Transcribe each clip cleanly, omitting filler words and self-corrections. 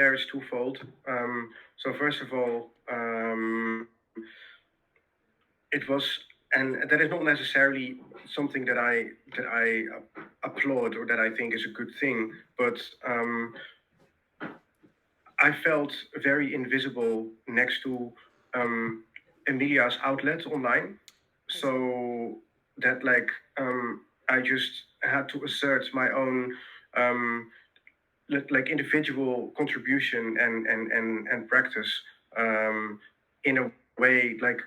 there is twofold. So first of all, it was, and that is not necessarily something that I applaud or that I think is a good thing, but I felt very invisible next to um, Emilia's outlet online. So that I just had to assert my own um, like individual contribution and practice in a way like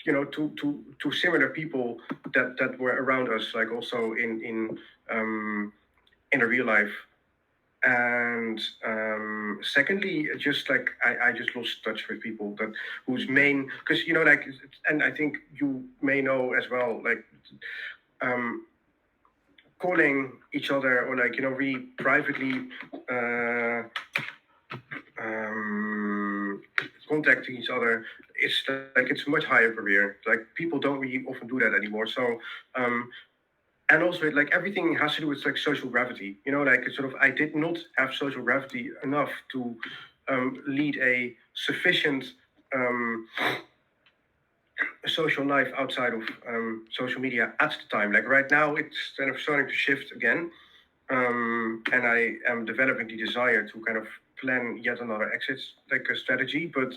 to similar people that were around us, like also in a real life. And secondly, just like I just lost touch with people that whose main, because like, and I think you may know as well, like um, calling each other or like really privately uh, um, contacting each other, it's like it's a much higher career. Like people don't really often do that anymore. So um, and also like everything has to do with like social gravity. Like it's sort of I did not have social gravity enough to lead a sufficient um, social life outside of social media at the time. Like right now, it's kind of starting to shift again, and I am developing the desire to kind of plan yet another exit like a strategy. But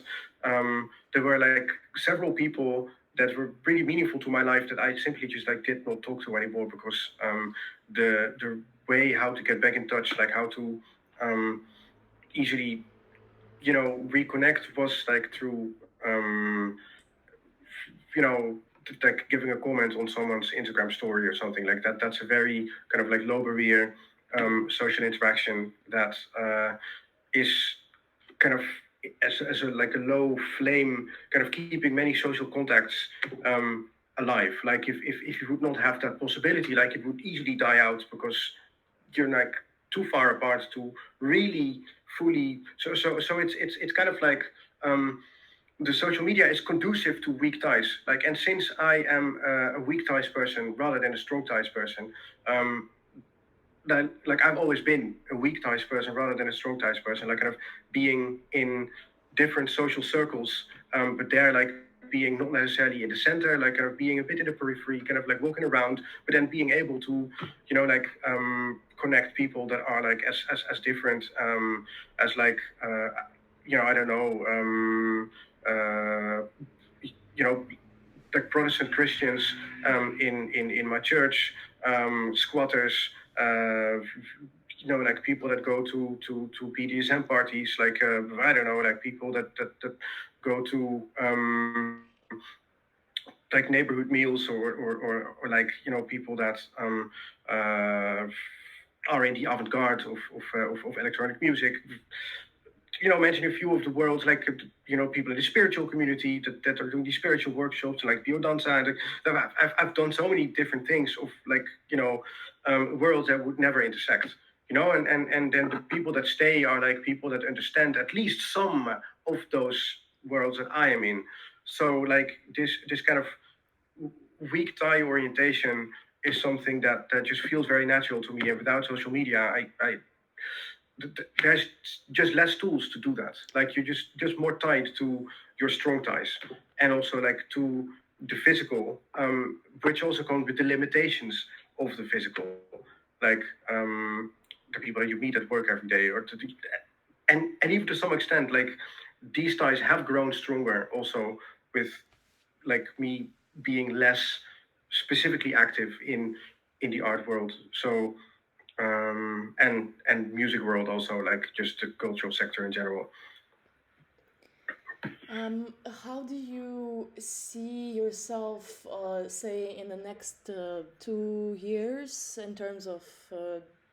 there were like several people that were really meaningful to my life that I simply just like did not talk to anymore because the way how to get back in touch, like how to easily reconnect was like through you know like giving a comment on someone's Instagram story or something like that. That's a very kind of like low barrier social interaction that is kind of as a like a low flame, kind of keeping many social contacts alive. Like if you would not have that possibility, like it would easily die out because you're like too far apart to really fully. So it's kind of like the social media is conducive to weak ties. Like, and since I am a weak ties person rather than a strong ties person, then like I've always been a weak ties person rather than a strong ties person. Like kind of being in different social circles, but they're like being not necessarily in the center, like kind of being a bit in the periphery, kind of like walking around, but then being able to, like connect people that are like as different as like I don't know. Uh, you know, like Protestant Christians in my church, squatters, like people that go to BDSM parties, like I don't know, like people that go to like neighborhood meals or like people that uh, are in the avant-garde of electronic music. Mention a few of the worlds, like people in the spiritual community that are doing these spiritual workshops, like biodanza. And I've done so many different things of like worlds that would never intersect. And then the people that stay are like people that understand at least some of those worlds that I am in. So like this kind of weak tie orientation is something that just feels very natural to me. And without social media, there's just less tools to do that. Like you're just more tied to your strong ties, and also like to the physical, which also comes with the limitations of the physical, like the people that you meet at work every day, and even to some extent, like these ties have grown stronger also with like me being less specifically active in the art world. So and music world also, like just the cultural sector in general. How do you see yourself, say, in the next 2 years in terms of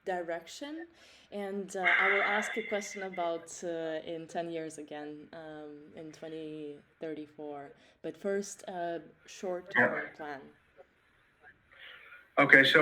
direction? And I will ask a question about in 10 years again, in 2034. But first, short Yeah. term plan. Okay, so